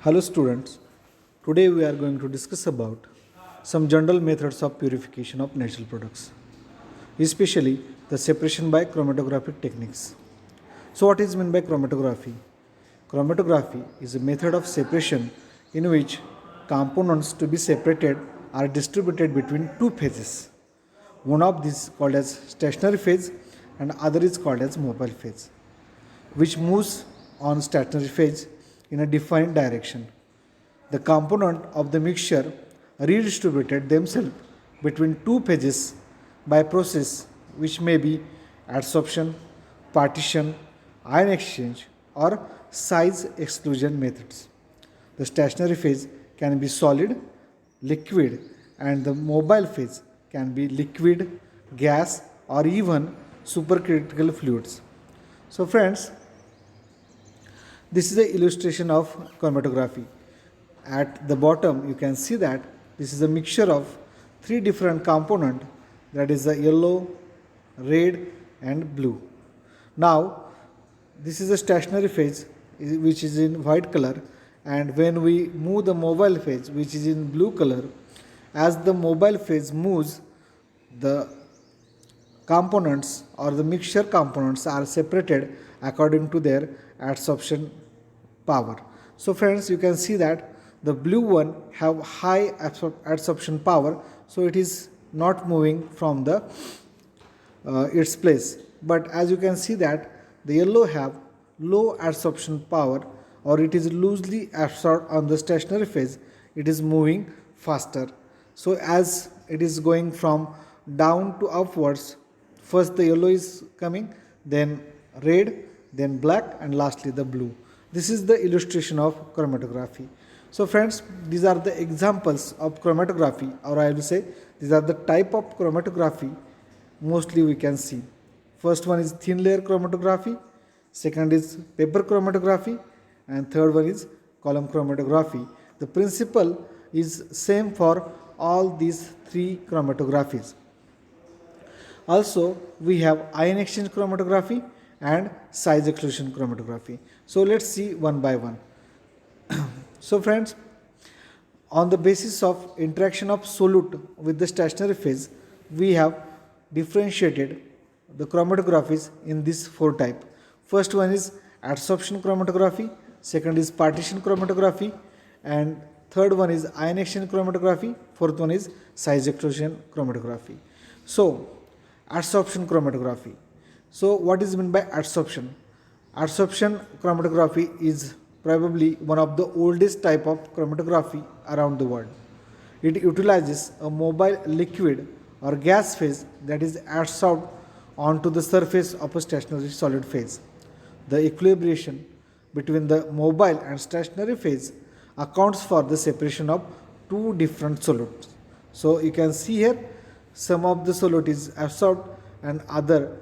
Hello students, today we are going to discuss about some general methods of purification of natural products, especially the separation by chromatographic techniques. So what is meant by chromatography? Chromatography is a method of separation in which components to be separated are distributed between two phases. One of these called as stationary phase and other is called as mobile phase, which moves on stationary phase in a defined direction. The component of the mixture redistributed themselves between two phases by process which may be adsorption, partition, ion exchange or size exclusion methods. The stationary phase can be solid, liquid, and the mobile phase can be liquid, gas, or even supercritical fluids. So, friends, this is an illustration of chromatography. At the bottom, you can see that this is a mixture of three different components, that is the yellow, red, and blue. Now, this is a stationary phase which is in white color, and when we move the mobile phase which is in blue color, as the mobile phase moves, the components or the mixture components are separated according to their adsorption power. So friends, you can see that the blue one have high adsorption power, so it is not moving from the its place. But as you can see that the yellow have low adsorption power, or it is loosely absorbed on the stationary phase, it is moving faster. So as it is going from down to upwards, first the yellow is coming, then red, then black, and lastly the blue. This is the illustration of chromatography. So friends, these are the examples of chromatography, or I will say these are the type of chromatography mostly we can see. First one is thin layer chromatography, second is paper chromatography, and third one is column chromatography. The principle is same for all these three chromatographies. Also, we have ion exchange chromatography and size exclusion chromatography. So let's see one by one. So friends, on the basis of interaction of solute with the stationary phase, we have differentiated the chromatographies in these four types. First one is adsorption chromatography, second is partition chromatography, and third one is ion exchange chromatography, fourth one is size exclusion chromatography. So, adsorption chromatography. So, what is meant by adsorption? Adsorption chromatography is probably one of the oldest type of chromatography around the world. It utilizes a mobile liquid or gas phase that is adsorbed onto the surface of a stationary solid phase. The equilibration between the mobile and stationary phase accounts for the separation of two different solutes. So you can see here some of the solute is absorbed and other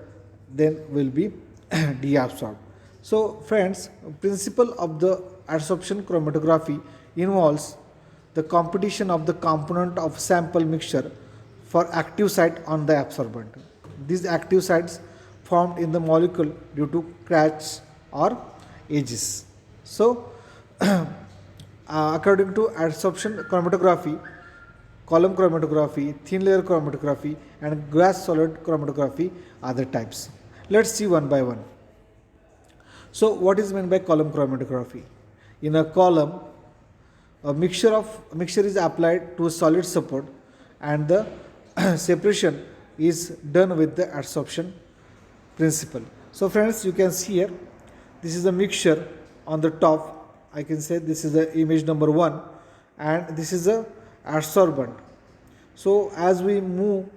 then will be deabsorbed. So friends, principle of the adsorption chromatography involves the competition of the component of sample mixture for active site on the absorbent. These active sites formed in the molecule due to cracks or edges. So according to adsorption chromatography, column chromatography, thin layer chromatography, and gas solid chromatography are the types. Let's see one by one. So what is meant by column chromatography? In a column, a mixture is applied to a solid support, and the separation is done with the adsorption principle. So friends, you can see here, this is a mixture on the top. I can say this is the image number 1, and this is a adsorbent. So as we move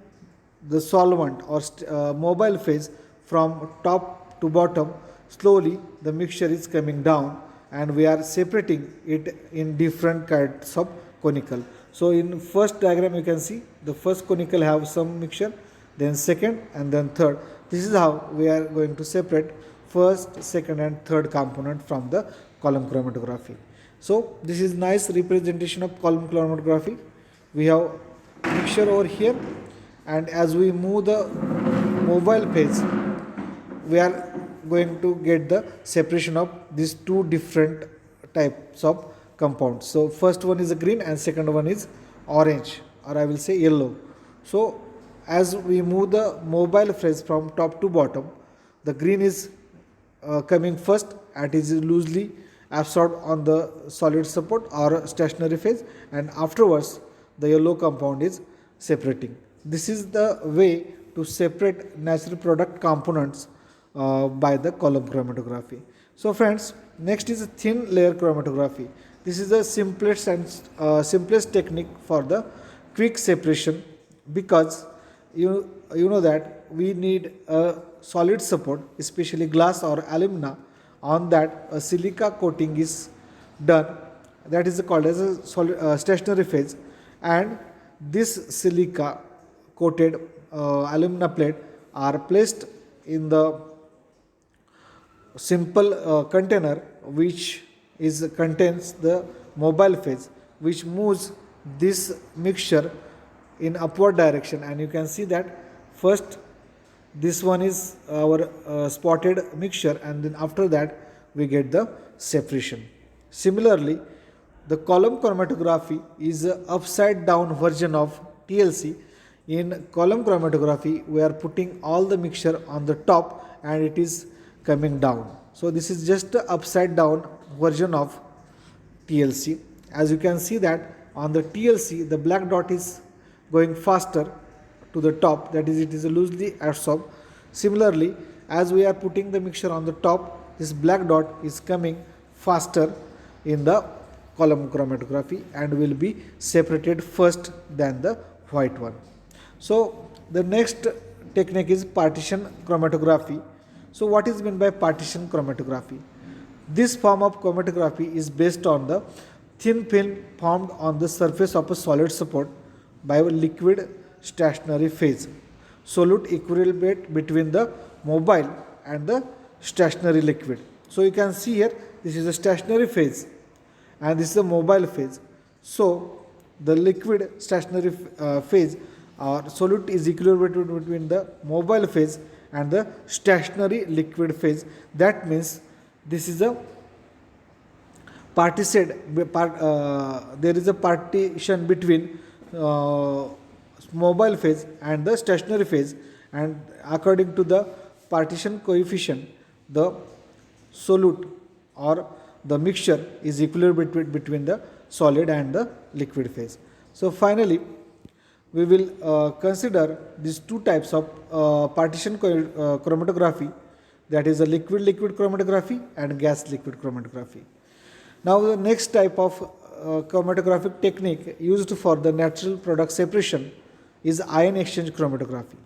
the solvent or mobile phase from top to bottom, slowly the mixture is coming down and we are separating it in different kinds of conical. So in first diagram you can see the first conical have some mixture, then second, and then third. This is how we are going to separate first, second, and third component from the column chromatography. So this is nice representation of column chromatography. We have mixture over here, and as we move the mobile phase, we are going to get the separation of these two different types of compounds. So first one is a green and second one is orange, or I will say yellow. So as we move the mobile phase from top to bottom, the green is coming first and is loosely absorbed on the solid support or stationary phase, and afterwards the yellow compound is separating. This is the way to separate natural product components by the column chromatography. So friends, next is thin layer chromatography. This is the simplest and simplest technique for the quick separation, because you know that we need a solid support, especially glass or alumina. On that a silica coating is done, that is called as a solid, stationary phase, and this silica coated alumina plate are placed in the simple container which is contains the mobile phase, which moves this mixture in upward direction, and you can see that first this one is our spotted mixture, and then after that we get the separation. Similarly, the column chromatography is a upside down version of TLC. In column chromatography we are putting all the mixture on the top and it is coming down. So this is just a upside down version of TLC. As you can see that on the TLC the black dot is going faster to the top, that is it is loosely absorbed. Similarly, as we are putting the mixture on the top, this black dot is coming faster in the column chromatography and will be separated first than the white one. So the next technique is partition chromatography. So what is meant by partition chromatography? This form of chromatography is based on the thin film formed on the surface of a solid support by a liquid stationary phase. Solute equilibrate between the mobile and the stationary liquid. So you can see here, this is a stationary phase and this is a mobile phase. So the liquid stationary phase or solute is equilibrated between the mobile phase and the stationary liquid phase. That means this is a there is a partition between mobile phase and the stationary phase, and according to the partition coefficient the solute or the mixture is equilibrated between the solid and the liquid phase. So finally we will consider these two types of partition chromatography, that is a liquid chromatography and gas liquid chromatography. Now the next type of chromatographic technique used for the natural product separation is ion exchange chromatography.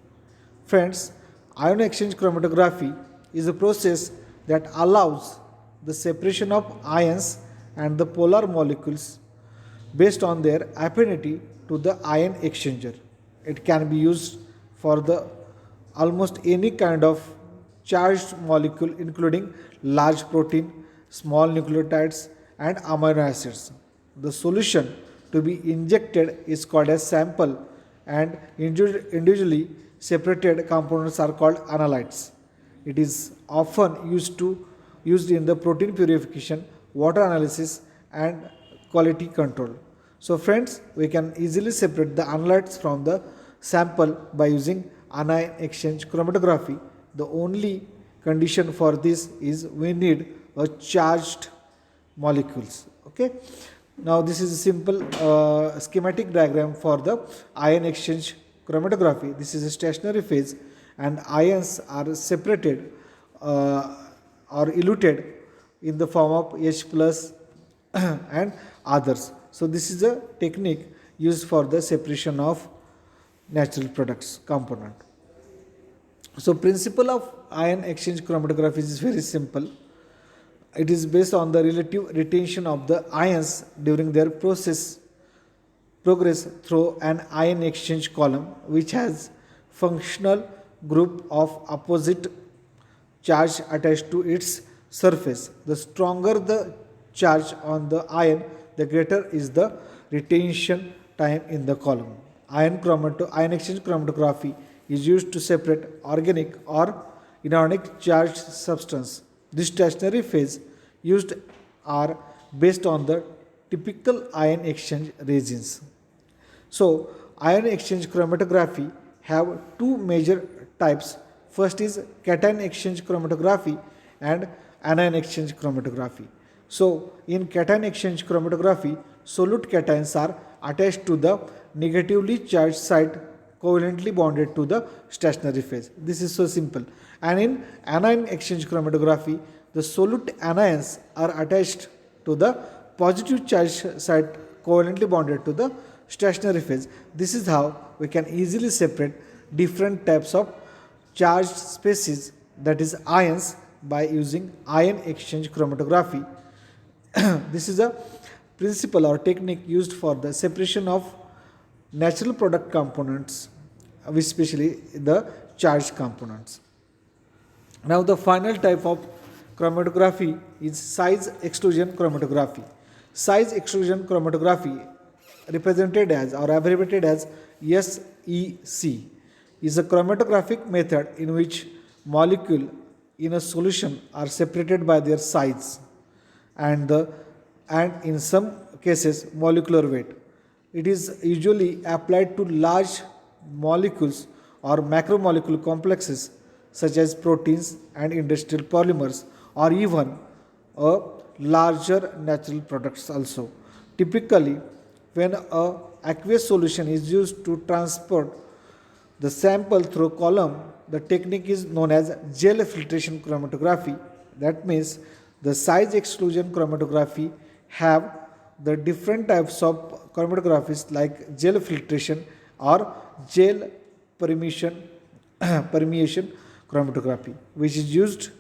Friends, ion exchange chromatography is a process that allows the separation of ions and the polar molecules based on their affinity to the ion exchanger. It can be used for the almost any kind of charged molecule, including large protein, small nucleotides and amino acids. The solution to be injected is called as sample, and individually separated components are called analytes. It is often used in the protein purification, water analysis and quality control. So friends, we can easily separate the analytes from the sample by using anion exchange chromatography. The only condition for this is we need a charged molecules. Okay. Now this is a simple schematic diagram for the ion exchange chromatography. This is a stationary phase and ions are separated or eluted in the form of H plus and others. So this is a technique used for the separation of natural products component. So principle of ion exchange chromatography is very simple. It is based on the relative retention of the ions during their progress through an ion exchange column which has functional group of opposite charge attached to its surface. The stronger the charge on the ion, the greater is the retention time in the column. Ion exchange chromatography is used to separate organic or inorganic charged substance. This stationary phase used are based on the typical ion exchange resins. So, ion exchange chromatography have two major types. First is cation exchange chromatography and anion exchange chromatography. So, in cation exchange chromatography, solute cations are attached to the negatively charged site covalently bonded to the stationary phase. This is so simple. And in anion exchange chromatography, the solute anions are attached to the positive charged site covalently bonded to the stationary phase. This is how we can easily separate different types of charged species, that is ions, by using ion exchange chromatography. This is a principle or technique used for the separation of natural product components, especially the charged components. Now, the final type of chromatography is size exclusion chromatography. Size exclusion chromatography, represented as or abbreviated as SEC, is a chromatographic method in which molecules in a solution are separated by their size and in some cases molecular weight. It is usually applied to large molecules or macromolecule complexes such as proteins and industrial polymers, or even larger natural products also. Typically, when a aqueous solution is used to transport the sample through column, the technique is known as gel filtration chromatography. That means the size exclusion chromatography have the different types of chromatographies like gel filtration or gel permeation, permeation chromatography, which is used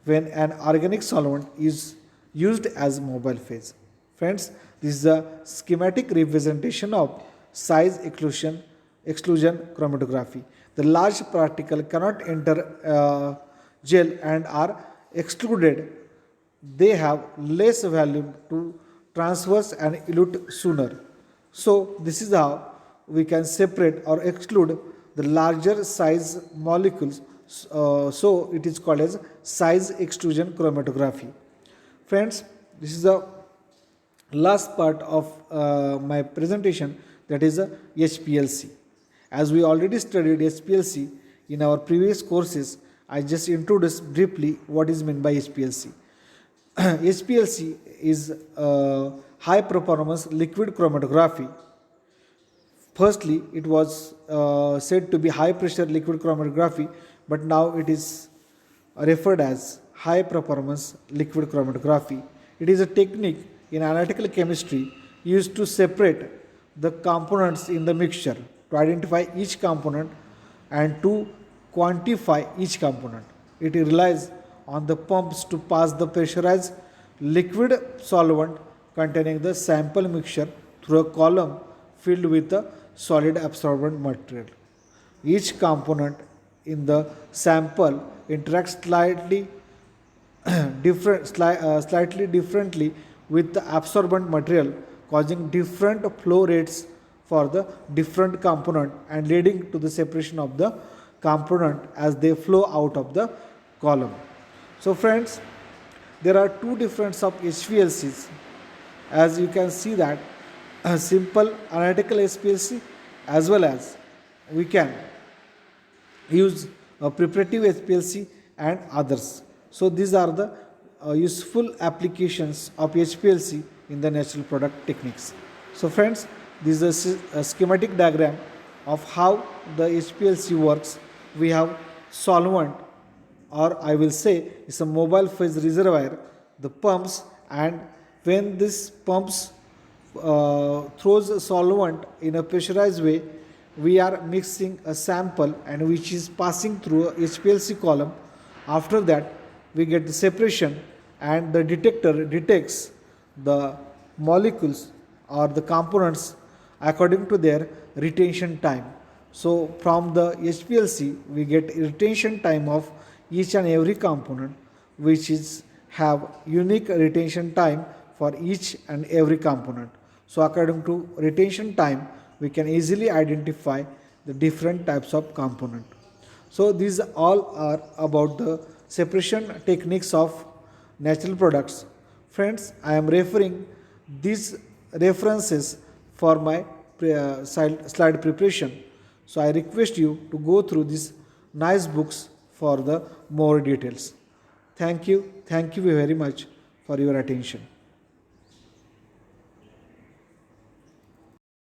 when an organic solvent is used as mobile phase. Friends, this is a schematic representation of size exclusion chromatography. The large particle cannot enter gel and are excluded. They have less volume to transverse and elute sooner. So, this is how we can separate or exclude the larger size molecules. So, it is called as size exclusion chromatography. Friends, this is the last part of my presentation, that is a HPLC. As we already studied HPLC in our previous courses, I just introduced briefly what is meant by HPLC. HPLC is high performance liquid chromatography. Firstly, it was said to be high pressure liquid chromatography, but now it is referred as high performance liquid chromatography. It is a technique in analytical chemistry used to separate the components in the mixture, to identify each component and to quantify each component. It relies on the pumps to pass the pressurized liquid solvent containing the sample mixture through a column filled with the solid absorbent material. Each component in the sample interacts slightly differently with the absorbent material, causing different flow rates for the different component and leading to the separation of the component as they flow out of the column. So friends, there are two different of HPLCs. As you can see that a simple analytical HPLC, as well as we can use a preparative HPLC and others. So these are the useful applications of HPLC in the natural product techniques. So friends, this is a schematic diagram of how the HPLC works. We have solvent, or I will say it's a mobile phase reservoir, the pumps, and when this pumps throws a solvent in a pressurized way, we are mixing a sample and which is passing through a HPLC column. After that, we get the separation and the detector detects the molecules or the components according to their retention time. So from the HPLC, we get retention time of each and every component, which is have unique retention time for each and every component. So according to retention time, we can easily identify the different types of component. So these all are about the separation techniques of natural products. Friends, I am referring these references for my slide preparation. So I request you to go through these nice books for the more details. Thank you very much for your attention.